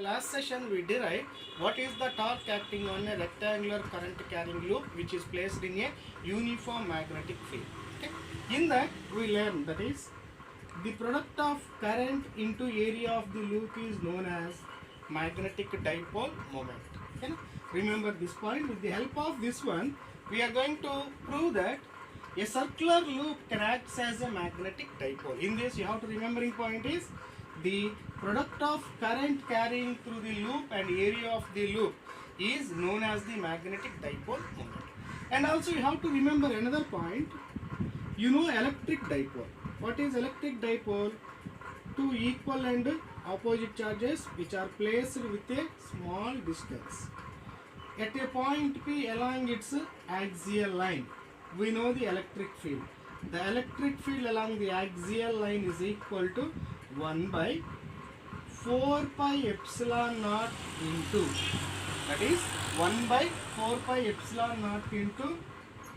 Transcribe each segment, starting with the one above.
last session we derived what is the torque acting on a rectangular current carrying loop which is placed in a uniform magnetic field. Okay. In that we learned that is the product of current into area of the loop is known as magnetic dipole moment. Okay. Remember this point. With the help of this one we are going to prove that a circular loop can act as a magnetic dipole. In this you have to remembering point is the product of current carrying through the loop and area of the loop is known as the magnetic dipole moment. And also you have to remember another point. You know electric dipole. What is electric dipole? Two equal and opposite charges which are placed with a small distance at a point P along its axial line. We know the electric field. The electric field along the axial line is equal to 1 by 4 pi epsilon naught into, that is 1 by 4 pi epsilon naught into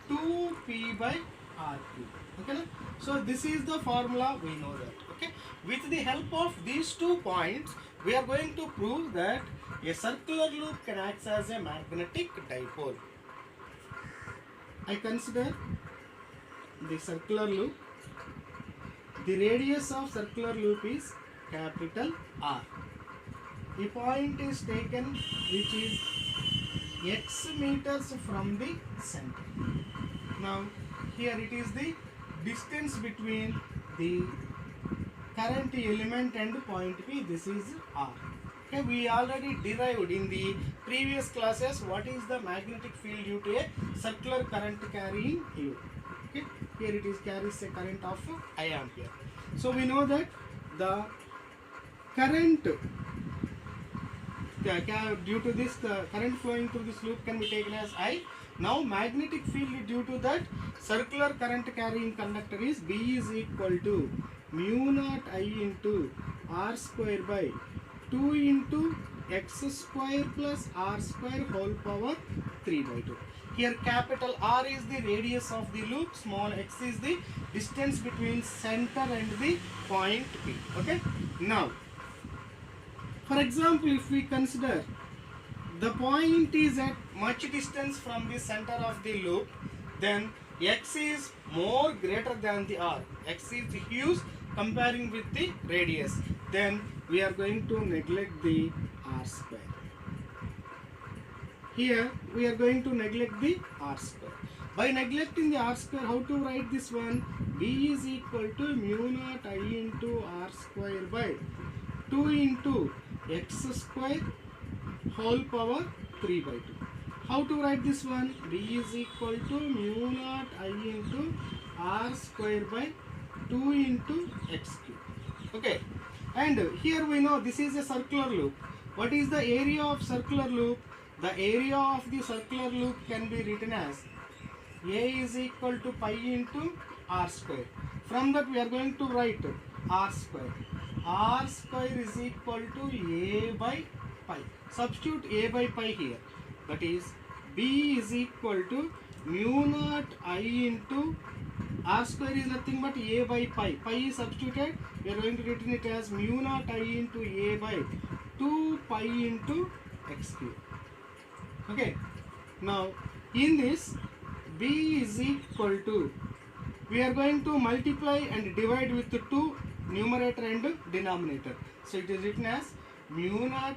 2 p by r cube. Okay, so this is the formula, we know that. Okay, with the help of these 2 points we are going to prove that a circular loop can act as a magnetic dipole. I consider the circular loop. The radius of circular loop is capital R. A point is taken which is x meters from the center. Now here it is the distance between the current element and point P. This is R. Okay, we already derived in the previous classes what is the magnetic field due to a circular current carrying loop. Okay, here it is carries a current of I ampere. So we know that the current due to this current flowing through this loop can be taken as I. Now magnetic field due to that circular current carrying conductor is B is equal to mu naught I into R square by 2 into x square plus r square whole power 3 by 2. Here capital R is the radius of the loop, small x is the distance between center and the point P. Okay. Now, for example, if we consider the point is at much distance from the center of the loop, then x is more greater than the r. X is huge comparing with the radius. Then we are going to neglect the r square. Here we are going to neglect the r square. By neglecting the r square, how to write this one? B is equal to mu naught I into r square by 2 into x square whole power 3 by 2. How to write this one? B is equal to mu naught I into r square by 2 into x cube. Okay. And here we know this is a circular loop. What is the area of circular loop? The area of the circular loop can be written as A is equal to pi into r square. From that we are going to write r square. R square is equal to A by pi. Substitute A by pi here. That is B is equal to mu naught I into r square is nothing but A by pi. Pi is substituted. We are going to written it as mu naught I into A by 2 pi into x cube. Okay. Now in this B is equal to, we are going to multiply and divide with 2 numerator and denominator. So it is written as mu naught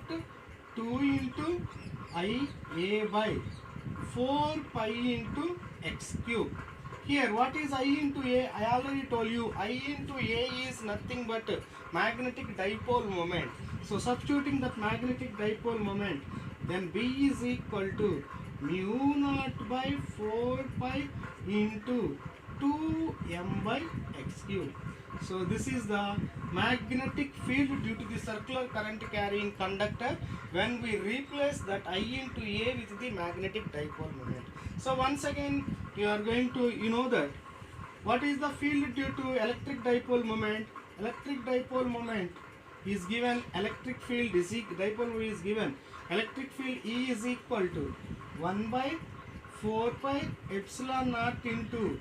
2 into I A by 4 pi into x cube. Here what is I into A? I already told you I into A is nothing but magnetic dipole moment. So substituting that magnetic dipole moment, then B is equal to mu naught by 4 pi into 2m by x cube. So this is the magnetic field due to the circular current carrying conductor when we replace that I into A with the magnetic dipole moment. So once again you are going to know that what is the field due to electric dipole moment. Electric dipole moment is given, electric field is dipole is given, electric field E is equal to 1 by 4 pi epsilon naught into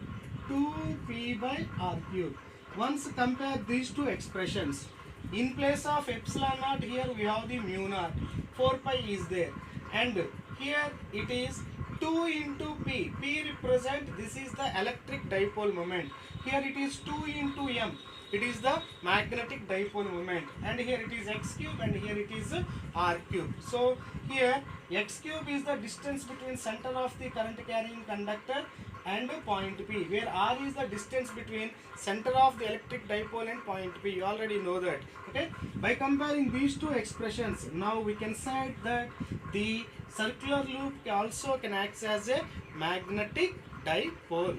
2 p by r cube. Once compare these two expressions, In place of epsilon naught, here we have the mu naught. 4 pi is there. And here it is 2 into P. P represent, this is the electric dipole moment. Here it is 2 into M. It is the magnetic dipole moment. And here it is x cube and here it is r cube. So here x cube is the distance between center of the current carrying conductor and point P, where r is the distance between center of the electric dipole and point P. You already know that. Okay. By comparing these two expressions, now we can say that the circular loop also can act as a magnetic dipole.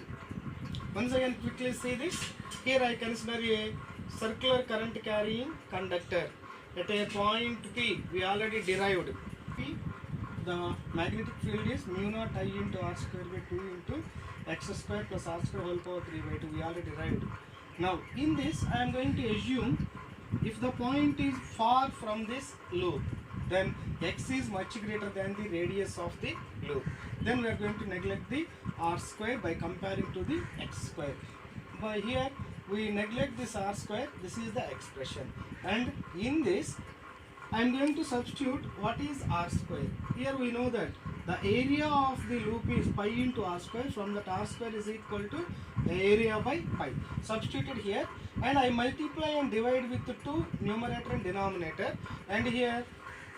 Once again, quickly see this. Here I consider a circular current carrying conductor at a point P. We already derived P. The magnetic field is mu naught I into r square by 2 into x square plus r square whole power 3 by 2. We already derived. Now in this I am going to assume if the point is far from this loop, then x is much greater than the radius of the loop. Then we are going to neglect the r square by comparing to the x square. By here we neglect this r square. This is the expression. And in this I am going to substitute what is r square. Here we know that the area of the loop is pi into r square. From that r square is equal to the area by pi. Substituted here, and I multiply and divide with the 2 numerator and denominator. And here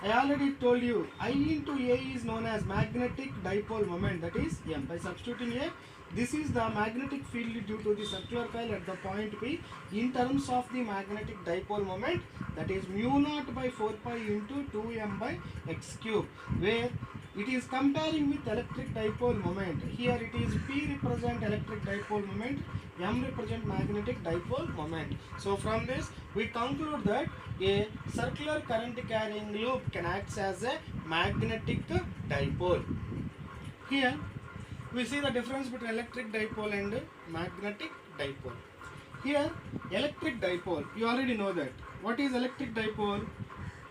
I already told you I into A is known as magnetic dipole moment, that is M. By substituting here, this is the magnetic field due to the circular coil at the point P in terms of the magnetic dipole moment, that is mu naught by 4 pi into 2m by x cube, where it is comparing with electric dipole moment. Here it is P represent electric dipole moment, M represent magnetic dipole moment. So from this we conclude that a circular current carrying loop can act as a magnetic dipole. Here we see the difference between electric dipole and magnetic dipole. Here electric dipole, you already know that. What is electric dipole?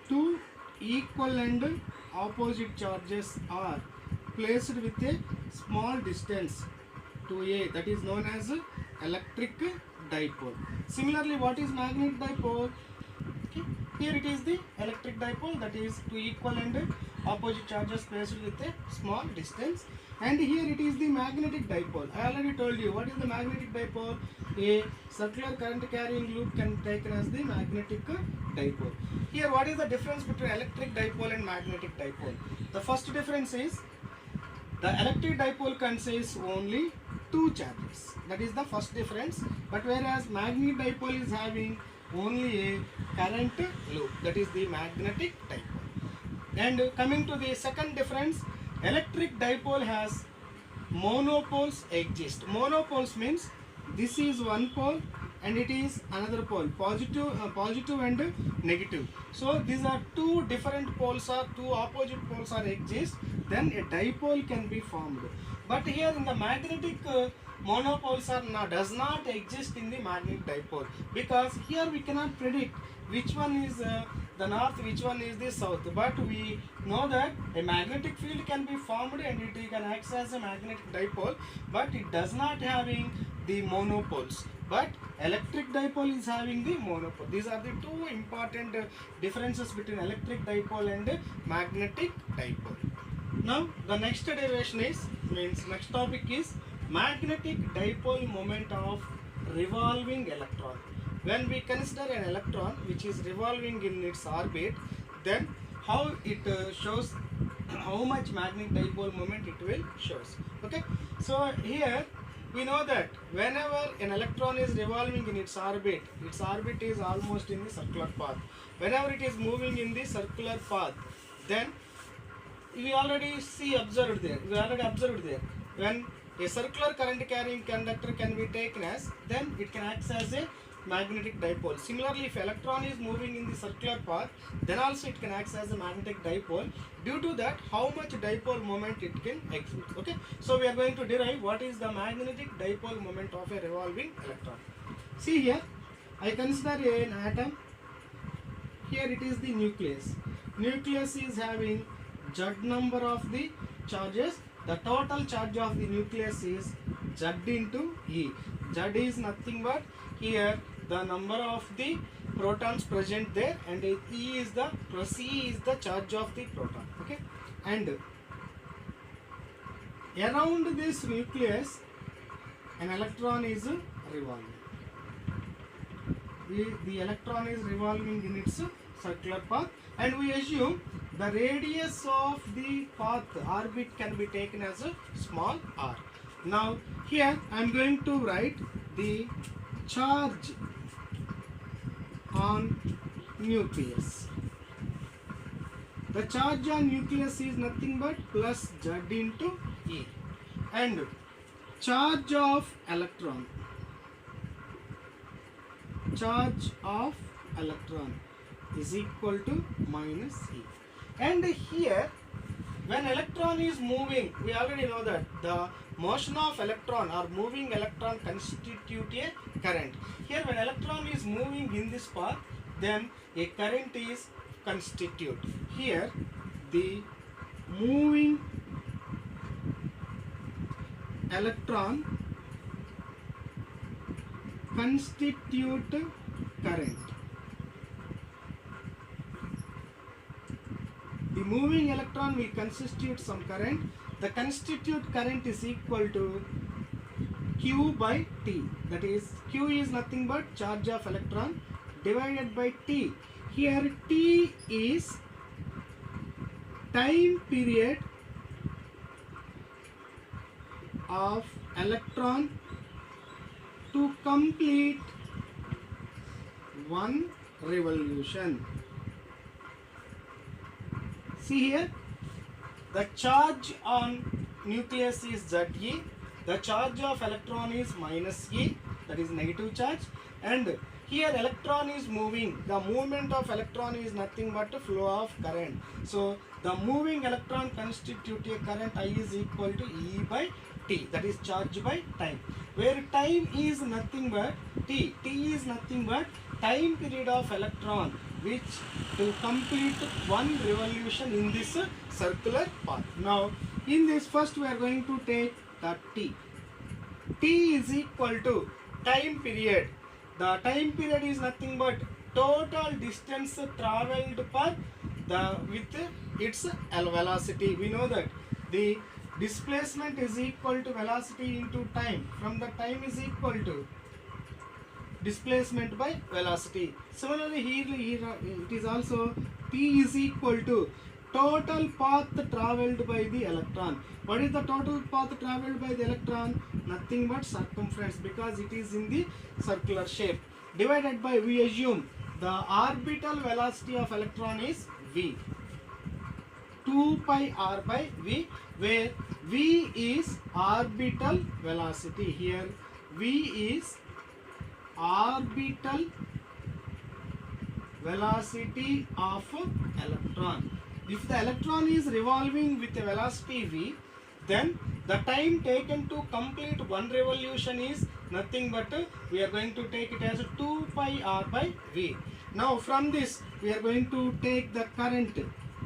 Two equal and opposite charges are placed with a small distance to A, that is known as electric dipole. Similarly, what is magnetic dipole? Okay. Here it is the electric dipole, that is two equal and opposite charges placed with a small distance. And here it is the magnetic dipole. I already told you what is the magnetic dipole. A circular current carrying loop can be taken as the magnetic dipole. Here what is the difference between electric dipole and magnetic dipole? The first difference is the electric dipole consists only two charges. That is the first difference. But whereas magnetic dipole is having only a current loop, that is the magnetic dipole. And coming to the second difference, electric dipole has monopoles exist. Monopoles means this is one pole and it is another pole, positive and negative. So these are two different poles or two opposite poles are exist, then a dipole can be formed. But here in the magnetic monopoles does not exist in the magnetic dipole, because here we cannot predict which one is the north, which one is the south. But we know that a magnetic field can be formed and it can act as a magnetic dipole, but it does not having the monopoles. But electric dipole is having the monopole. These are the two important differences between electric dipole and magnetic dipole. Now the next derivation is, next topic is magnetic dipole moment of revolving electron. When we consider an electron which is revolving in its orbit, then how it shows, how much magnetic dipole moment it will shows. Okay, so here we know that whenever an electron is revolving in its orbit is almost in the circular path. Whenever it is moving in the circular path, then we already observed there. When a circular current carrying conductor can be taken as, then it can act as a magnetic dipole. Similarly, if electron is moving in the circular path, then also it can act as a magnetic dipole. Due to that, how much dipole moment it can exhibit. Okay, so we are going to derive what is the magnetic dipole moment of a revolving electron. See here, I consider an atom. Here it is the nucleus. Nucleus is having Z number of the charges. The total charge of the nucleus is Z into E. Z is nothing but here the number of the protons present there, and E is the plus E is the charge of the proton. Okay, and around this nucleus an electron is revolving. The electron is revolving in its circular path, and we assume the radius of the path orbit can be taken as a small r. Now here I am going to write the charge on nucleus. The charge on nucleus is nothing but plus Z into E, and charge of electron is equal to minus E. And here when electron is moving, we already know that the motion of electron or moving electron constitute a current. Here when electron is moving in this path, then a current is constitute. Here the moving electron constitute current. The moving electron will constitute some current. The constitute current is equal to Q by T. That is, Q is nothing but charge of electron divided by T. Here T is time period of electron to complete one revolution. See here, the charge on nucleus is Ze, the charge of electron is minus E, that is negative charge, and here electron is moving. The movement of electron is nothing but a flow of current. So the moving electron constitute a current I is equal to E by T, that is charge by time, where time is nothing but T. T is nothing but time period of electron which to complete one revolution in this circular path. Now in this, first we are going to take the T. T is equal to time period. The time period is nothing but total distance traveled per with its velocity. We know that the displacement is equal to velocity into time. From the time is equal to displacement by velocity. Similarly here it is also T is equal to total path traveled by the electron. What is the total path traveled by the electron? Nothing but circumference, because it is in the circular shape, divided by, we assume the orbital velocity of electron is V, 2 pi r by V, where V is orbital velocity. Here V is orbital velocity of electron. If the electron is revolving with a velocity V, then the time taken to complete one revolution is nothing but we are going to take it as 2 pi r by V. Now from this we are going to take the current.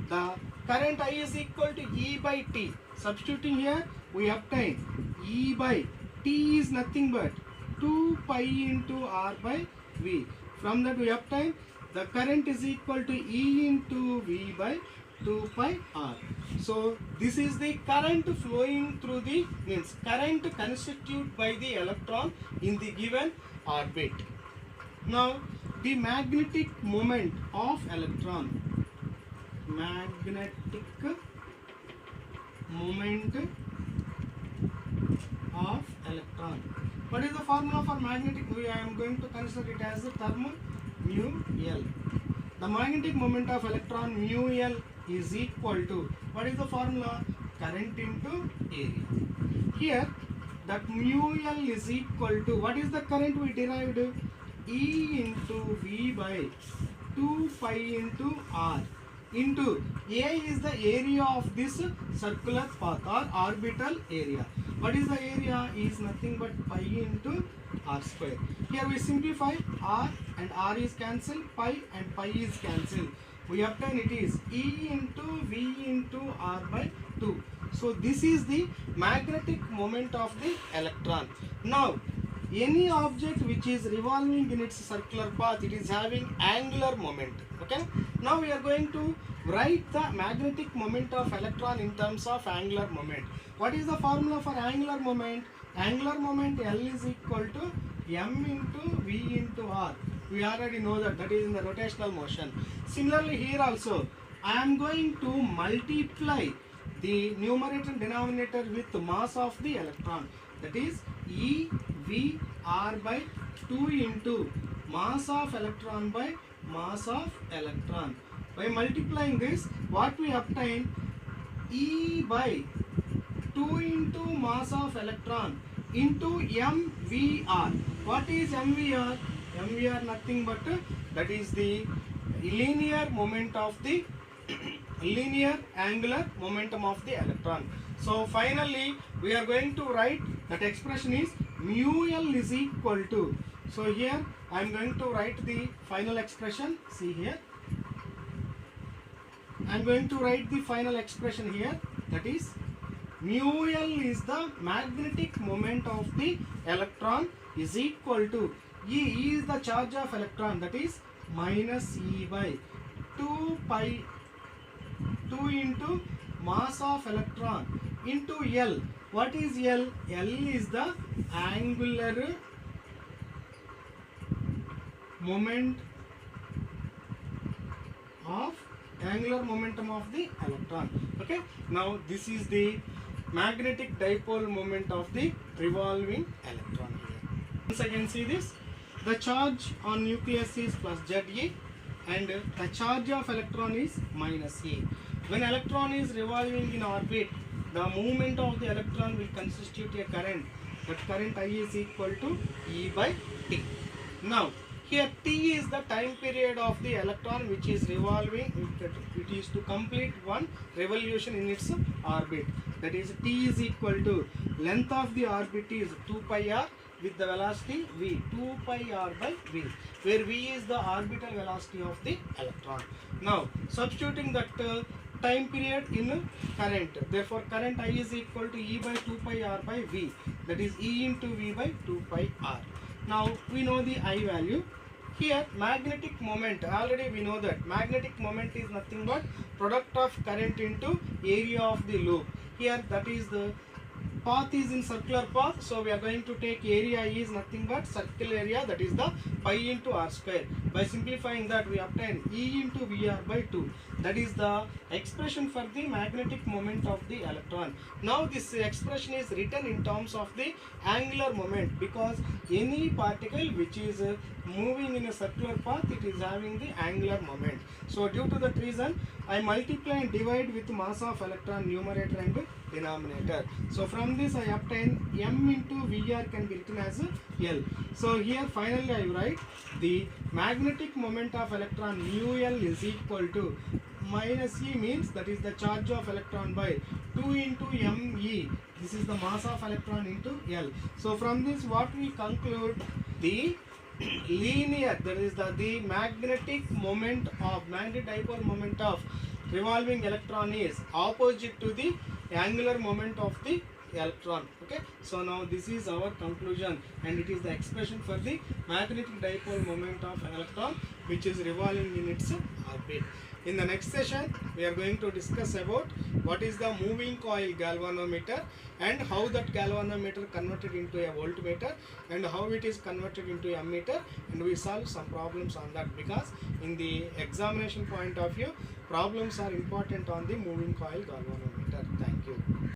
The current I is equal to E by T. Substituting here, we obtain E by T is nothing but 2 pi into r by V. From that we obtain the current is equal to E into V by 2 pi r. So this is the current flowing through the, means current constituted by the electron in the given orbit. Now the magnetic moment of electron. Magnetic moment of electron. What is the formula for magnetic? I am going to consider it as the term mu L. The magnetic moment of electron mu L is equal to, what is the formula? Current into area. Here that mu L is equal to, what is the current we derived? E into V by 2 pi into R into A is the area of this circular path or orbital area. What is the area? Is nothing but pi into r square. Here we simplify, r and r is cancelled, pi and pi is cancelled. We obtain it is E into V into r by 2. So this is the magnetic moment of the electron. Now any object which is revolving in its circular path, it is having angular moment. Okay, now we are going to write the magnetic moment of electron in terms of angular moment. What is the formula for angular moment? Angular moment L is equal to m into v into r. We already know that, that is in the rotational motion. Similarly here also I am going to multiply the numerator and denominator with the mass of the electron, that is E V R by 2 into mass of electron by mass of electron. By multiplying this, what we obtain, E by 2 into mass of electron into MVR. What is MVR? MVR nothing but that is the linear moment of the linear angular momentum of the electron. So finally we are going to write that expression is mu L is equal to, so here I am going to write the final expression. See here, I am going to write the final expression here, that is mu L is the magnetic moment of the electron is equal to E is the charge of electron, that is minus E by 2 into mass of electron into L. What is L? L is the angular momentum of the electron. Okay, now this is the magnetic dipole moment of the revolving electron here. Once again see this, the charge on nucleus is plus Ze and the charge of electron is minus E. When electron is revolving in orbit, the movement of the electron will constitute a current. That current I is equal to E by T. Now here T is the time period of the electron which is revolving, it is to complete one revolution in its orbit. That is T is equal to length of the orbit is 2 pi r with the velocity v, 2 pi r by v, where v is the orbital velocity of the electron. Now substituting that time period in current, therefore current I is equal to E by 2 pi r by v, that is E into v by 2 pi r. Now we know the I value. Here magnetic moment, already we know that magnetic moment is nothing but product of current into area of the loop. Here that is the path is in circular path, so we are going to take area is nothing but circle area, that is the pi into r square. By simplifying that we obtain E into Vr by 2, that is the expression for the magnetic moment of the electron. Now this expression is written in terms of the angular moment, because any particle which is moving in a circular path, it is having the angular moment. So due to that reason I multiply and divide with mass of electron numerator and denominator. So from this I obtain m into Vr can be written as L. So here finally I write the magnetic moment of electron mu L is equal to minus E, means that is the charge of electron by 2 into me. This is the mass of electron into L. So from this what we conclude, the linear, that is the magnetic moment of magnetic dipole moment of revolving electron is opposite to the angular moment of the electron. Okay, so now this is our conclusion, and it is the expression for the magnetic dipole moment of electron which is revolving in its orbit. In the next session we are going to discuss about what is the moving coil galvanometer and how that galvanometer converted into a voltmeter and how it is converted into ammeter, and we solve some problems on that, because in the examination point of view problems are important on the moving coil galvanometer.